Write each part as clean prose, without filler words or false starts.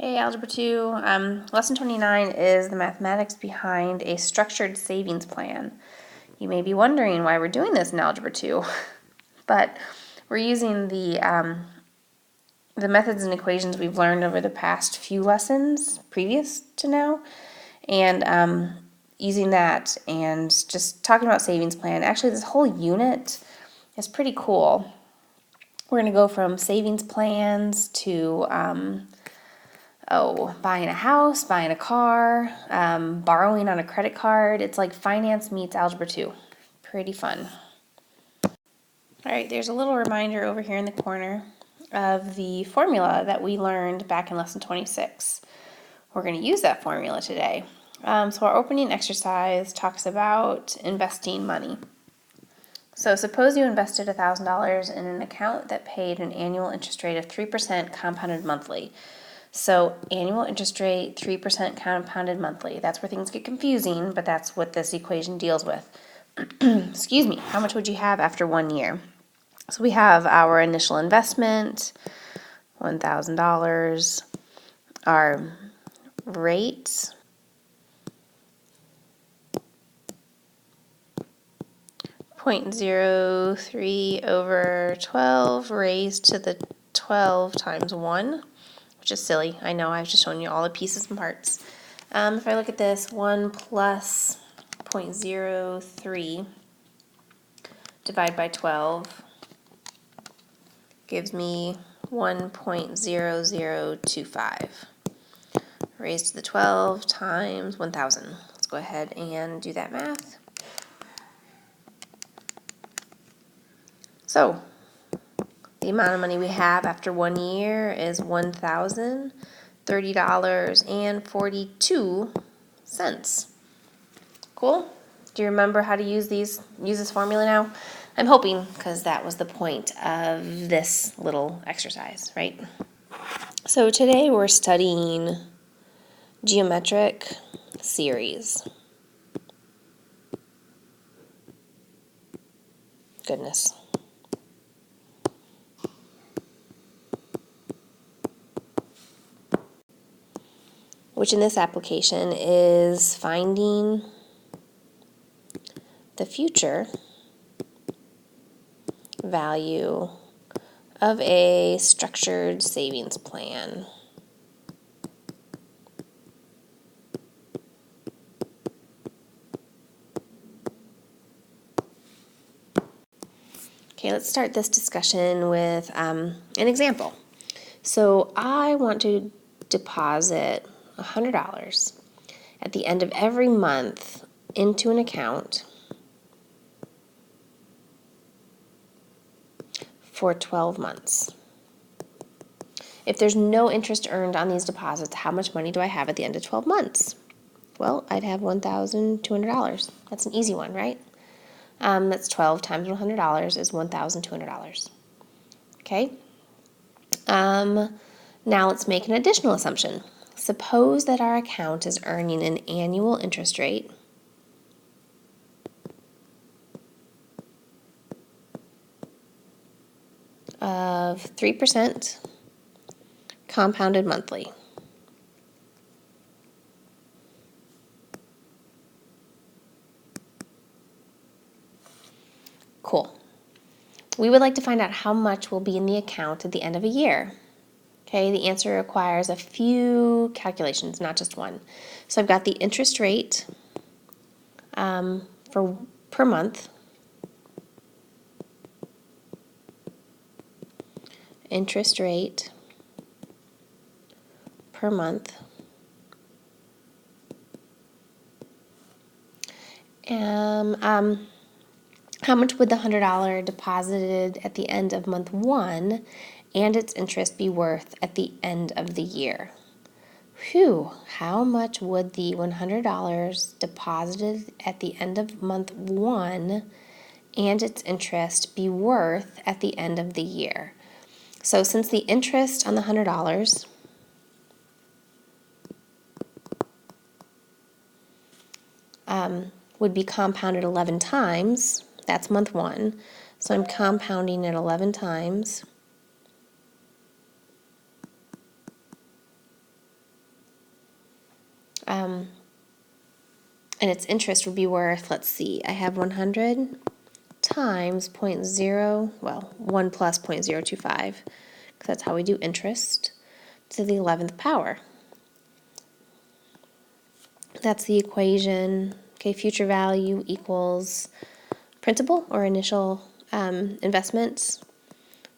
Hey, Algebra 2. Lesson 29 is the mathematics behind a structured savings plan. You may be wondering why we're doing this in Algebra 2, but we're using the methods and equations we've learned over the past few lessons previous to now, and using that and just talking about savings plan. Actually, this whole unit is pretty cool. We're going to go from savings plans to buying a house, buying a car, borrowing on a credit card. It's like finance meets Algebra 2. Pretty fun. All right, there's a little reminder over here in the corner of the formula that we learned back in lesson 26. We're going to use that formula today. So our opening exercise talks about investing money. So suppose you invested $1,000 in an account that paid an annual interest rate of 3% compounded monthly. So annual interest rate, 3% compounded monthly. That's where things get confusing, but that's what this equation deals with. Excuse me, how much would you have after 1 year? So we have our initial investment, $1,000, our rate, .03/12 raised to the 12 times 1, which is silly. I know, I've just shown you all the pieces and parts. If I look at this, 1 plus 0.03 divided by 12 gives me 1.0025 raised to the 12 times 1,000. Let's go ahead and do that math. So the amount of money we have after 1 year is $1,030.42. Cool? Do you remember how to use this formula now? I'm hoping, because that was the point of this little exercise, right? So today we're studying geometric series. Goodness. Which in this application is finding the future value of a structured savings plan. Okay, let's start this discussion with an example. So I want to deposit $100 at the end of every month into an account for 12 months. If there's no interest earned on these deposits, how much money do I have at the end of 12 months? Well, I'd have $1,200. That's an easy one, right? That's 12 times $100 is $1,200. Okay? Now let's make an additional assumption. Suppose that our account is earning an annual interest rate of 3% compounded monthly. Cool. We would like to find out how much will be in the account at the end of a year. Okay, the answer requires a few calculations, not just one. So I've got the interest rate per month. Interest rate per month. How much would the $100 deposited at the end of month 1 and its interest be worth at the end of the year? Phew, how much would the $100 deposited at the end of month 1 and its interest be worth at the end of the year? So since the interest on the $100 would be compounded 11 times, that's month 1, so I'm compounding it 11 times. and its interest would be worth, let's see, I have 100 times 1 plus 0.025, because that's how we do interest, to the 11th power. That's the equation. Okay, future value equals principal or initial investments,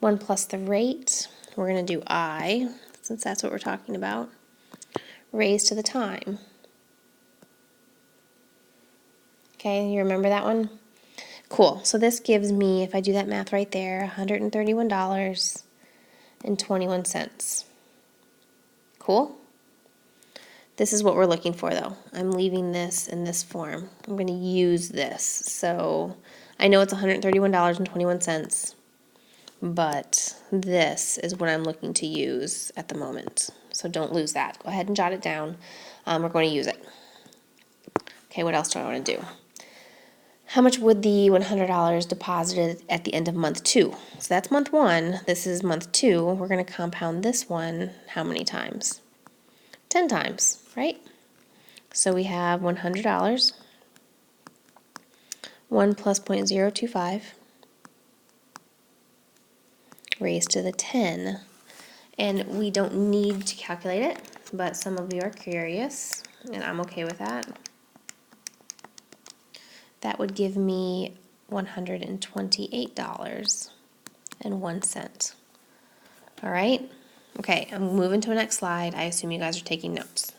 1 plus the rate. We're going to do I, since that's what we're talking about, raised to the time. Okay, you remember that one? Cool. So this gives me, if I do that math right there, $131.21. Cool? This is what we're looking for, though. I'm leaving this in this form. I'm going to use this. So I know it's $131.21, but this is what I'm looking to use at the moment. So don't lose that. Go ahead and jot it down. We're going to use it. Okay, what else do I want to do? How much would the $100 deposited at the end of month 2? So that's month 1. This is month 2. We're going to compound this one how many times? 10 times, right? So we have $100, 1 plus 0.025, raised to the 10. And we don't need to calculate it, but some of you are curious, and I'm okay with that. That would give me $128.01. All right? Okay, I'm moving to the next slide. I assume you guys are taking notes.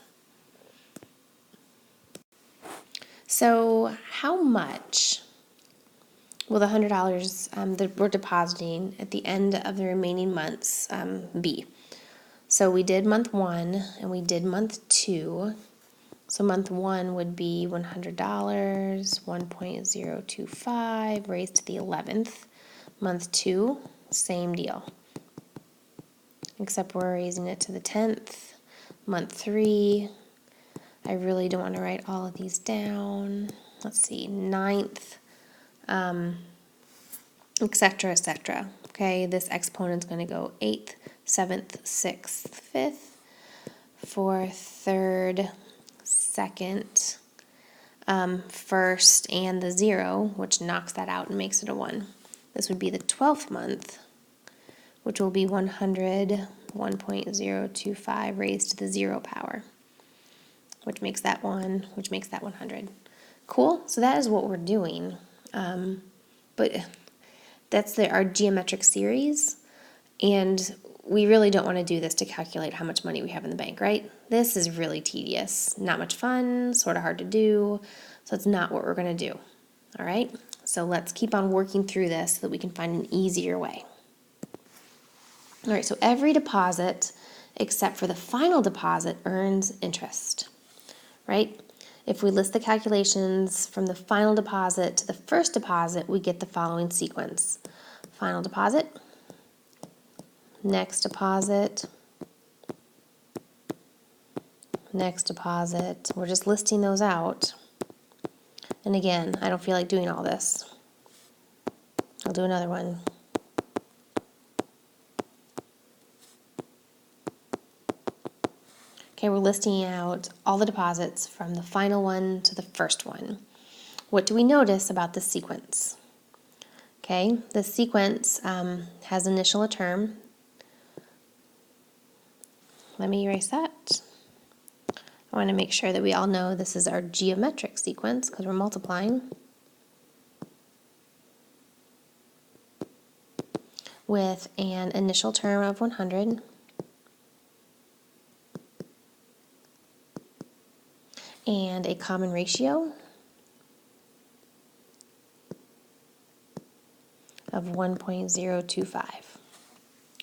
So how much will the $100 that we're depositing at the end of the remaining months be? So we did month 1 and we did month 2. So month 1 would be $100, 1.025 raised to the 11th. Month 2, same deal, except we're raising it to the 10th. Month 3, I really don't want to write all of these down. Let's see, 9th, etc., etc. Okay, this exponent's going to go 8th, 7th, 6th, 5th, 4th, 3rd, 2nd, 1st, and the 0, which knocks that out and makes it a 1. This would be the 12th month, which will be 100, 1.025 raised to the 0 power, which makes that 1, which makes that 100. Cool? So that is what we're doing. But that's our geometric series, and we really don't want to do this to calculate how much money we have in the bank, right? This is really tedious, not much fun, sort of hard to do, so it's not what we're going to do. All right? So let's keep on working through this so that we can find an easier way. All right, so every deposit except for the final deposit earns interest, right? If we list the calculations from the final deposit to the first deposit, we get the following sequence. Final deposit, next deposit, next deposit. We're just listing those out. And again, I don't feel like doing all this. I'll do another one. Okay, we're listing out all the deposits from the final one to the first one. What do we notice about this sequence? Okay, the sequence has initial a term. Let me erase that. I want to make sure that we all know this is our geometric sequence because we're multiplying with an initial term of 100 and a common ratio of 1.025.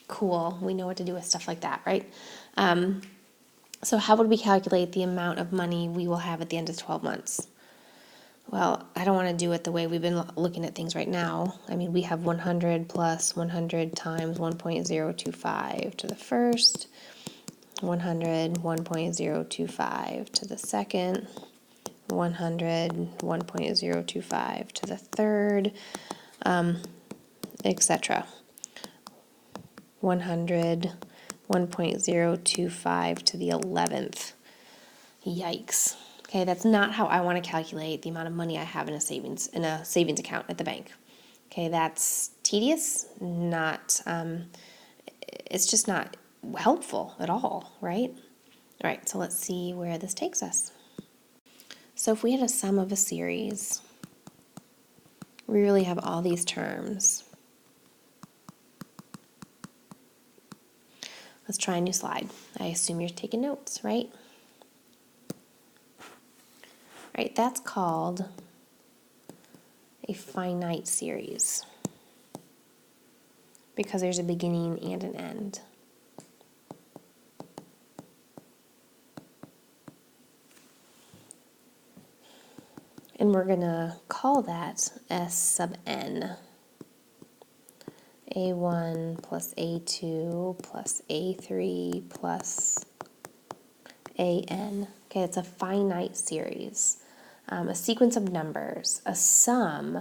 Cool, we know what to do with stuff like that, right? So how would we calculate the amount of money we will have at the end of 12 months? Well, I don't want to do it the way we've been looking at things right now. I mean, we have 100 plus 100 times 1.025 to the first, 100, 1.025 to the second, 100, 1.025 to the third, etc. 100, 1.025 to the 11th. Yikes. Okay, that's not how I want to calculate the amount of money I have in a savings account at the bank. Okay, that's tedious, not it's just not helpful at all, right? All right, so let's see where this takes us. So if we had a sum of a series, we really have all these terms. Let's try a new slide. I assume you're taking notes, right? Right, that's called a finite series because there's a beginning and an end. And we're going to call that S sub n. A1 plus A2 plus A3 plus AN. Okay, it's a finite series, a sequence of numbers, a sum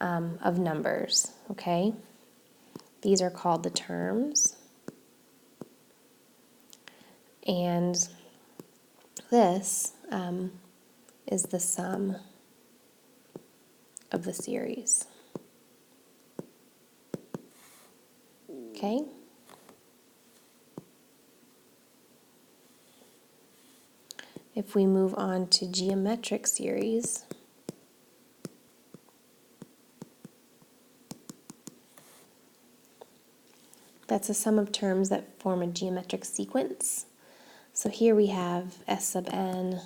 of numbers, okay? These are called the terms. And this is the sum of the series. Okay? If we move on to geometric series, that's a sum of terms that form a geometric sequence. So here we have S sub n,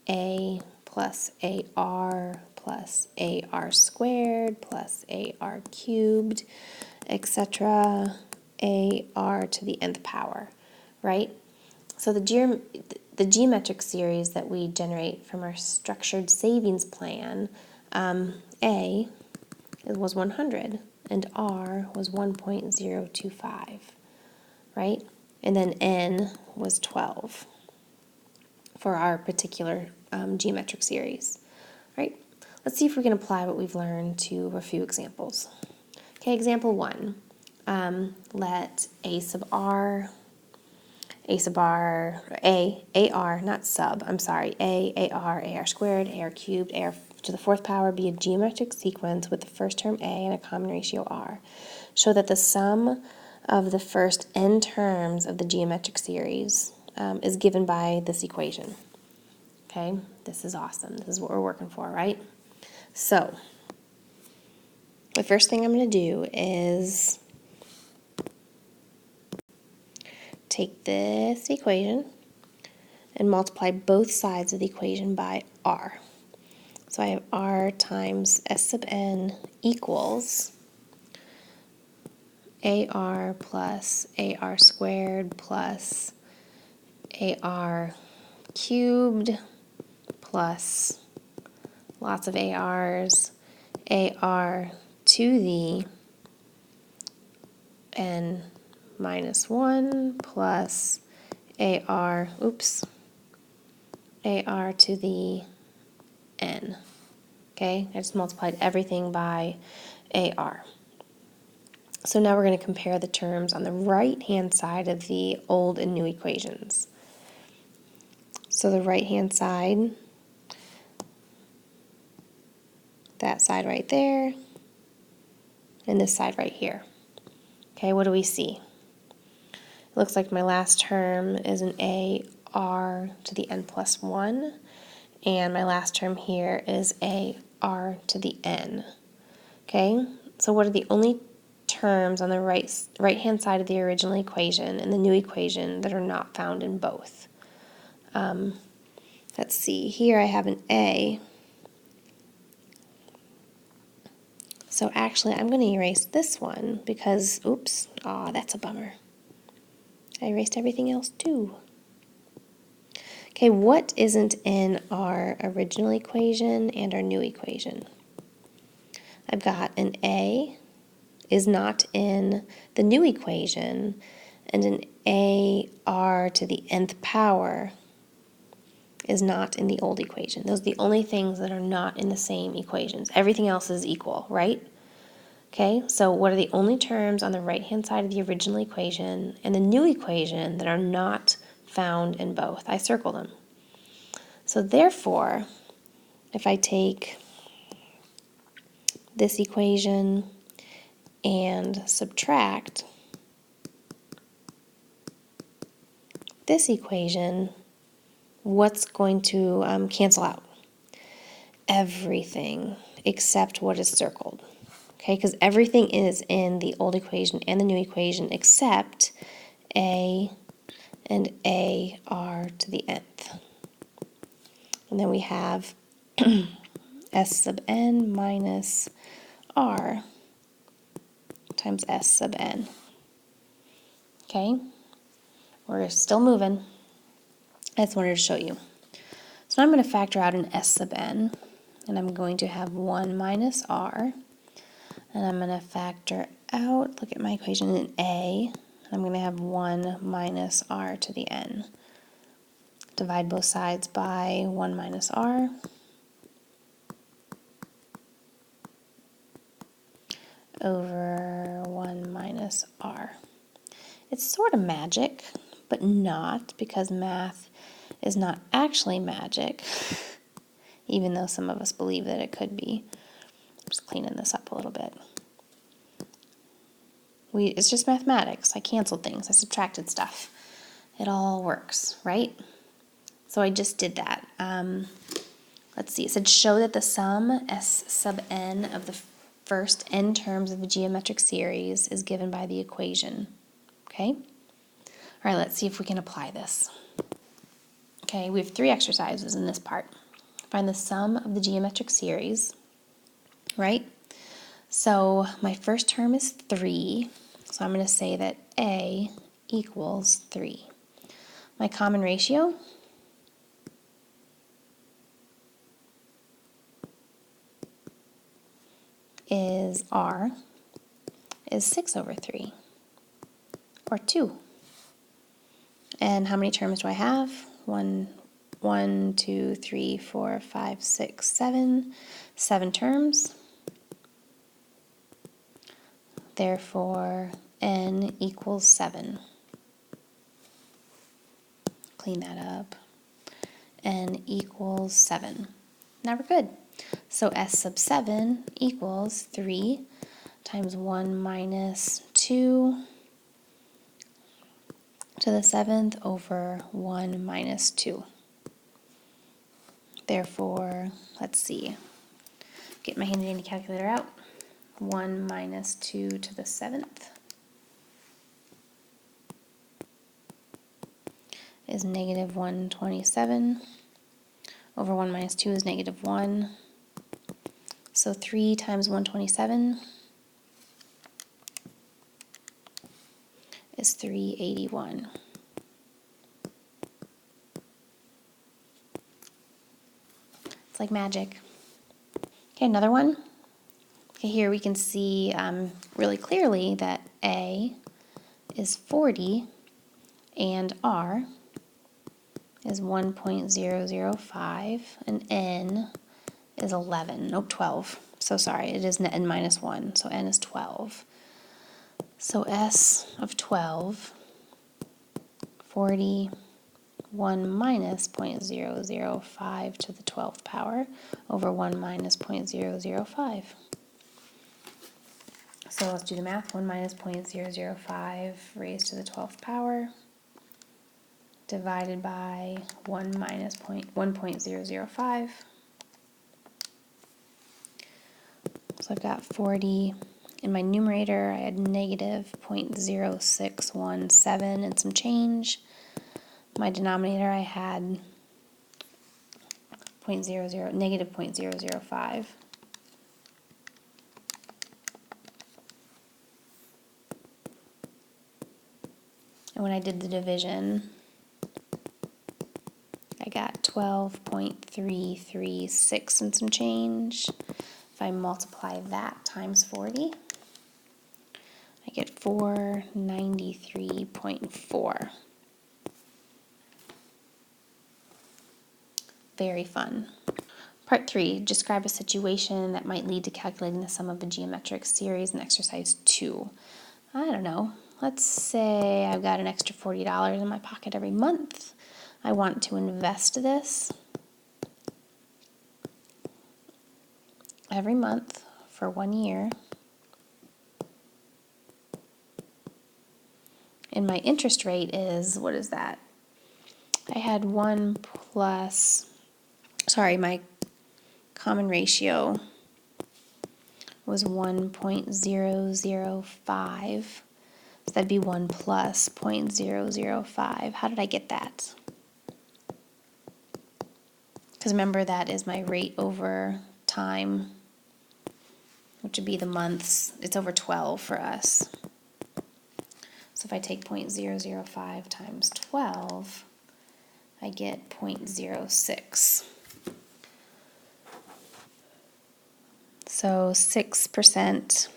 A plus AR plus AR squared plus AR cubed, etc., AR to the nth power, right? So the geometric series that we generate from our structured savings plan, A was 100 and R was 1.025, right? And then N was 12 for our particular geometric series, right? Let's see if we can apply what we've learned to a few examples. Okay, example 1. Let A sub R, AR, not sub, I'm sorry, AR squared, AR cubed, AR to the fourth power be a geometric sequence with the first term A and a common ratio R. Show that the sum of the first n terms of the geometric series is given by this equation. Okay, this is awesome. This is what we're working for, right? So, the first thing I'm going to do is take this equation and multiply both sides of the equation by R. So I have R times S sub n equals AR plus AR squared plus AR cubed plus lots of ARs, AR to the n minus 1 plus AR to the n. Okay, I just multiplied everything by AR. So now we're going to compare the terms on the right-hand side of the old and new equations. So the right-hand side, that side right there, and this side right here. Okay, what do we see? It looks like my last term is an AR to the n plus 1, and my last term here is AR to the n. Okay, so what are the only terms on the right-hand side of the original equation and the new equation that are not found in both? Let's see, here I have an A. So actually I'm going to erase this one because, that's a bummer. I erased everything else too. Okay, what isn't in our original equation and our new equation? I've got an A is not in the new equation, and an AR to the nth power is not in the old equation. Those are the only things that are not in the same equations. Everything else is equal, right? Okay, so what are the only terms on the right-hand side of the original equation and the new equation that are not found in both? I circle them. So therefore, if I take this equation and subtract this equation, what's going to cancel out? Everything except what is circled. Okay, because everything is in the old equation and the new equation except a and a r to the nth. And then we have s sub n minus r times s sub n. Okay, we're still moving. I just wanted to show you. So now I'm going to factor out an s sub n, and I'm going to have 1 minus r, and I'm going to factor out, look at my equation, an a, and I'm going to have 1 minus r to the n. Divide both sides by 1 minus r. Over 1 minus r. It's sort of magic, but not, because math is not actually magic, even though some of us believe that it could be. I'm just cleaning this up a little bit. It's just mathematics. I canceled things. I subtracted stuff. It all works, right? So I just did that. Let's see. It said show that the sum s sub n of the first n terms of a geometric series is given by the equation. Okay? All right, let's see if we can apply this. Okay, we have 3 exercises in this part. Find the sum of the geometric series, right? So my first term is 3, so I'm going to say that a equals 3. My common ratio is r is 6 over 3, or 2. And how many terms do I have? 1, 2, 3, 4, 5, 6, 7. 7 terms. Therefore, n equals 7. Clean that up. N equals 7. Now we're good. So s sub 7 equals 3 times 1 minus 2 to the 7th over 1 minus 2. Therefore, let's see. Get my handy dandy calculator out. 1 minus 2 to the 7th is negative 127. Over 1 minus 2 is negative 1. So 3 times 127 is 381. It's like magic. Okay, another one. Okay, here we can see really clearly that A is 40 and R is 1.005 and N is 11. Nope, 12. So sorry, it is n minus 1, so N is 12. So S of 12, 40, 1 minus 0.005 to the 12th power over 1 minus 0.005. So let's do the math. 1 minus 0.005 raised to the 12th power divided by 1 minus 1.005. So I've got 40. In my numerator, I had negative 0.0617 and some change. My denominator, I had negative 0.005. And when I did the division, I got 12.336 and some change. If I multiply that times 40, I get 493.4. Very fun. Part 3, describe a situation that might lead to calculating the sum of a geometric series in exercise 2. I don't know. Let's say I've got an extra $40 in my pocket every month. I want to invest this every month for 1 year. And my interest rate is, what is that? I had my common ratio was 1.005. So that'd be 1 plus 0.005. How did I get that? Because remember, that is my rate over time, which would be the months. It's over 12 for us. So if I take 0.005 times 12, I get 0.06. So 6%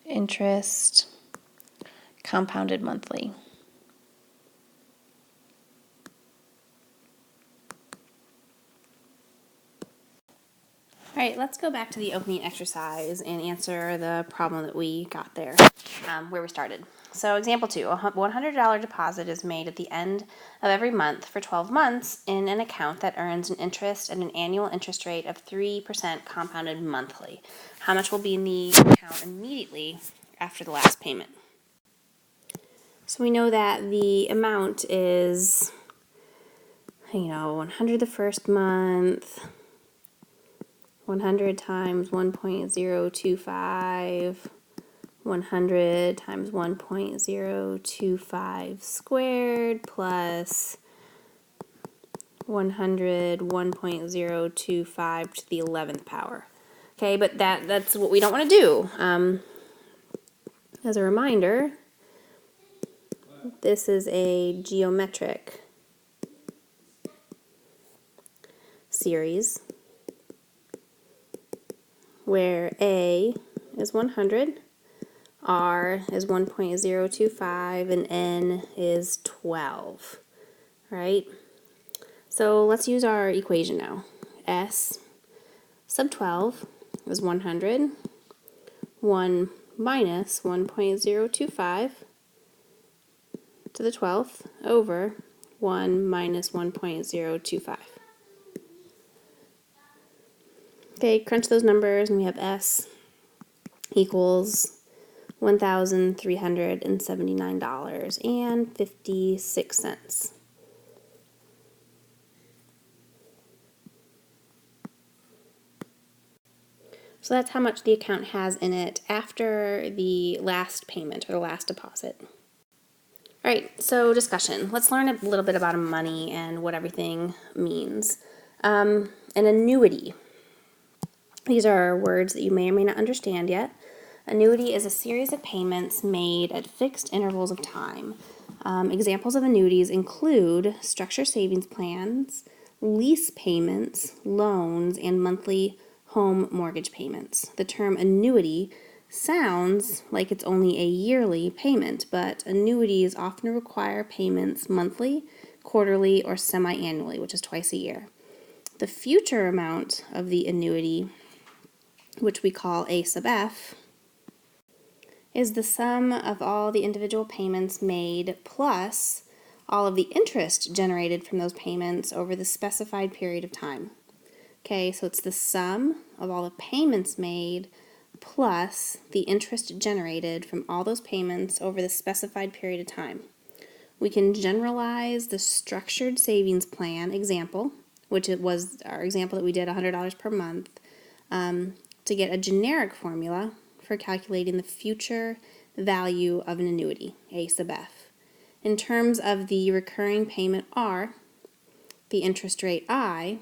interest compounded monthly. All right, let's go back to the opening exercise and answer the problem that we got there, where we started. So example 2, a $100 deposit is made at the end of every month for 12 months in an account that earns an interest at an annual interest rate of 3% compounded monthly. How much will be in the account immediately after the last payment? So we know that the amount is, 100 the first month, 100 times 1.025, 100 times 1.025 squared plus 100 1.025 to the 11th power. Okay, but that's what we don't want to do. As a reminder, this is a geometric series where A is 100, R is 1.025, and N is 12, right? So let's use our equation now. S sub 12 is 100, 1 minus 1.025 to the 12th over 1 minus 1.025. Okay, crunch those numbers and we have S equals $1,379.56. So that's how much the account has in it after the last payment or the last deposit. All right, so discussion. Let's learn a little bit about money and what everything means. An annuity. These are words that you may or may not understand yet. Annuity is a series of payments made at fixed intervals of time. Examples of annuities include structured savings plans, lease payments, loans, and monthly home mortgage payments. The term annuity sounds like it's only a yearly payment, but annuities often require payments monthly, quarterly, or semi-annually, which is twice a year. The future amount of the annuity, which we call A sub F, is the sum of all the individual payments made plus all of the interest generated from those payments over the specified period of time. Okay, so it's the sum of all the payments made plus the interest generated from all those payments over the specified period of time. We can generalize the structured savings plan example, which it was our example that we did $100 per month, to get a generic formula for calculating the future value of an annuity, A sub F. In terms of the recurring payment R, the interest rate I,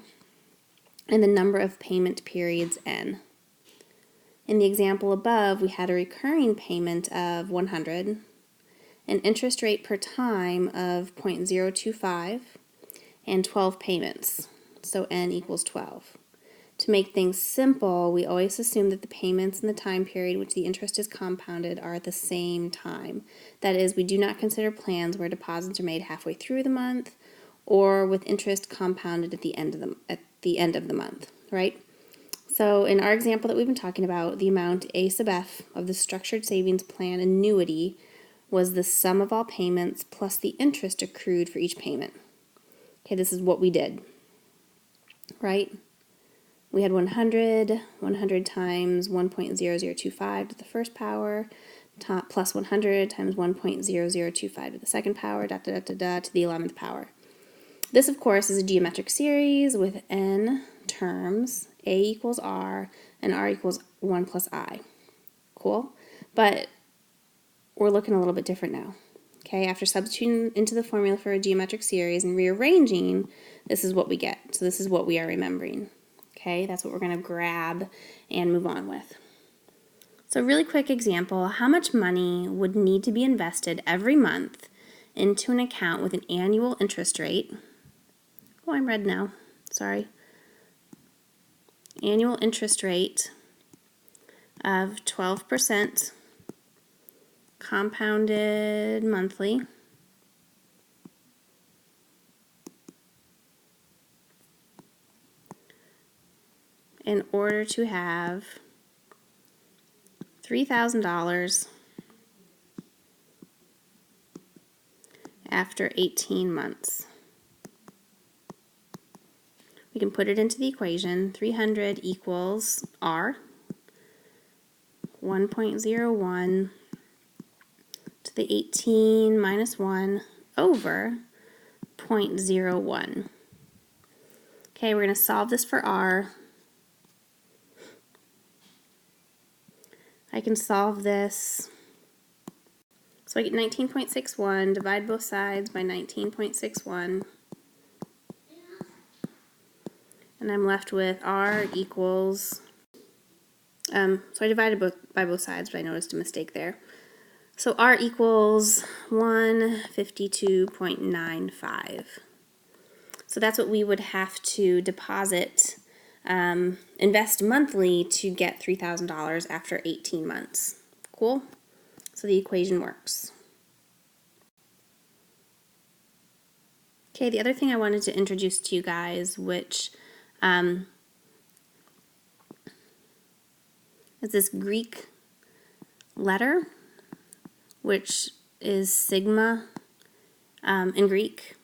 and the number of payment periods N. In the example above, we had a recurring payment of 100, an interest rate per time of 0.025, and 12 payments, so N equals 12. To make things simple, we always assume that the payments in the time period which the interest is compounded are at the same time. That is, we do not consider plans where deposits are made halfway through the month or with interest compounded at the end of the month, right? So in our example that we've been talking about, the amount A sub F of the structured savings plan annuity was the sum of all payments plus the interest accrued for each payment. Okay, this is what we did, right? we had 100 times 1.0025 to the first power, plus 100 times 1.0025 to the second power, to the 11th power. This, of course, is a geometric series with n terms. A equals r, and r equals 1 plus I. Cool? But we're looking a little bit different now. Okay, after substituting into the formula for a geometric series and rearranging, this is what we get. So this is what we are remembering. Okay, that's what we're going to grab and move on with. So really quick example, how much money would need to be invested every month into an account with an annual interest rate? Oh, I'm red now. Sorry. Annual interest rate of 12% compounded monthly in order to have $3,000 after 18 months. We can put it into the equation. 300 equals R, 1.01 to the 18 minus 1 over 0.01. Okay, we're going to solve this for R. I can solve this. So I get 19.61, divide both sides by 19.61. And I'm left with R equals, so I divided by both sides, but I noticed a mistake there. So R equals 152.95. So that's what we would have to deposit, invest monthly to get $3,000 after 18 months. Cool? So the equation works. Okay, the other thing I wanted to introduce to you guys, which is this Greek letter, which is sigma in Greek.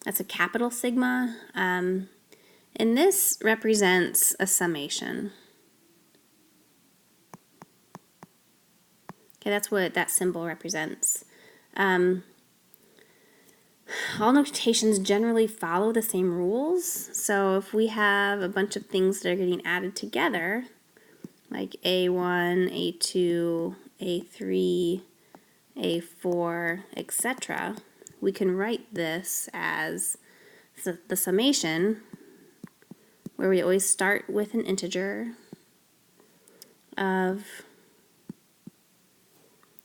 That's a capital sigma. And this represents a summation. Okay, that's what that symbol represents. All notations generally follow the same rules. So if we have a bunch of things that are getting added together, like A1, A2, A3, A4, etc., we can write this as the summation, where we always start with an integer of,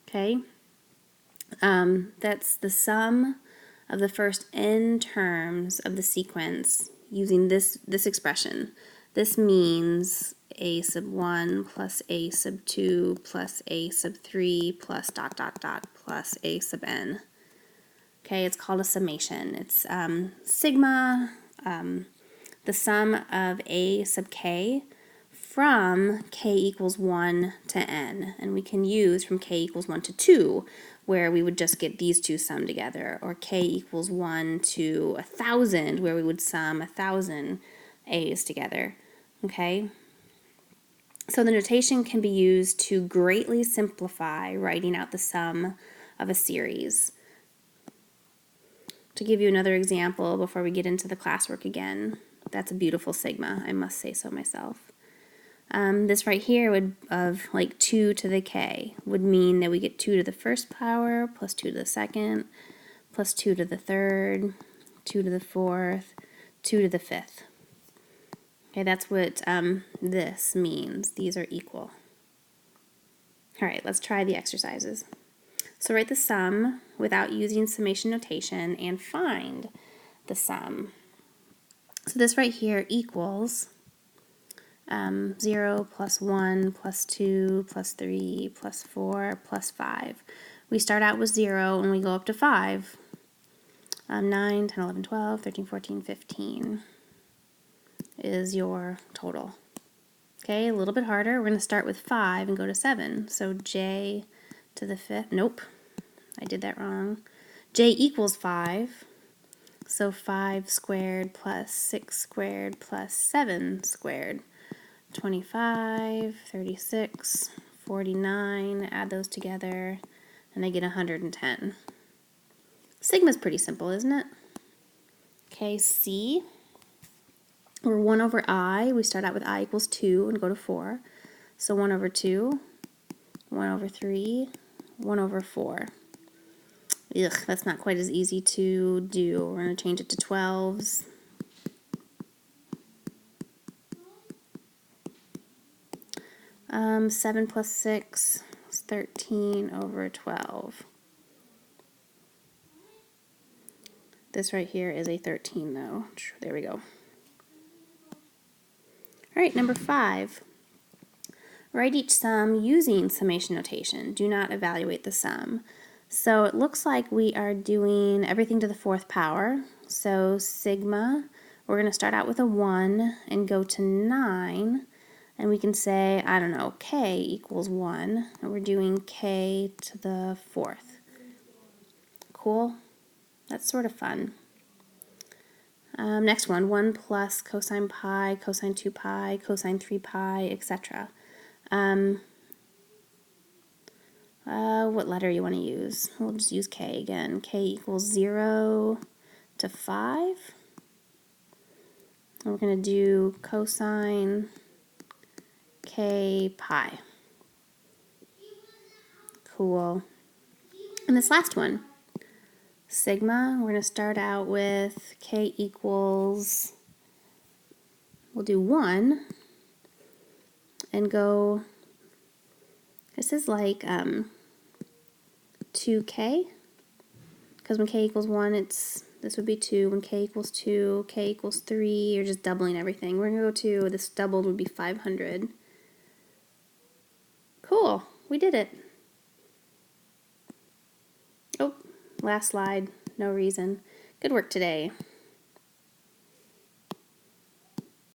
okay, that's the sum of the first n terms of the sequence using this expression. This means a sub 1 plus a sub 2 plus a sub 3 plus ... plus a sub n. Okay, it's called a summation. It's sigma, the sum of a sub k from k equals 1 to n. And we can use from k equals 1 to 2, where we would just get these two summed together, or k equals 1 to 1,000, where we would sum 1,000 a's together. Okay? So the notation can be used to greatly simplify writing out the sum of a series. To give you another example before we get into the classwork again, that's a beautiful sigma, I must say so myself. This right here would, of like 2 to the k, would mean that we get 2 to the first power, plus 2 to the second, plus 2 to the third, 2 to the fourth, 2 to the fifth. Okay, that's what this means. These are equal. All right, let's try the exercises. So write the sum without using summation notation and find the sum. So this right here equals 0 plus 1 plus 2 plus 3 plus 4 plus 5. We start out with 0 and we go up to 5. 9, 10, 11, 12, 13, 14, 15 is your total. Okay, a little bit harder. We're going to start with 5 and go to 7. So j to the 5th. Nope, I did that wrong. J equals 5. So 5 squared plus 6 squared plus 7 squared. 25, 36, 49, add those together, and I get 110. Sigma's pretty simple, isn't it? Okay, C, we're 1 over I. We start out with I equals 2 and go to 4. So 1 over 2, 1 over 3, 1 over 4. Ugh, that's not quite as easy to do. We're going to change it to 12s. Um, 7 plus 6 is 13 over 12. This right here is a 13 though. There we go. All right, number 5. Write each sum using summation notation. Do not evaluate the sum. So it looks like we are doing everything to the 4th power. So sigma, we're going to start out with a 1 and go to 9. And we can say, I don't know, k equals 1. And we're doing k to the 4th. Cool? That's sort of fun. Next one, 1 plus cosine pi, cosine 2 pi, cosine 3 pi, etc. What letter you want to use? We'll just use k again. K equals 0 to 5. And we're going to do cosine k pi. Cool. And this last one, sigma, we're going to start out with k equals, we'll do 1 and go, this is like 2k, because when k equals 1, this would be 2. When k equals 2, k equals 3, you're just doubling everything. We're going to go to, this doubled would be 500. Cool, we did it. Oh, last slide, no reason. Good work today.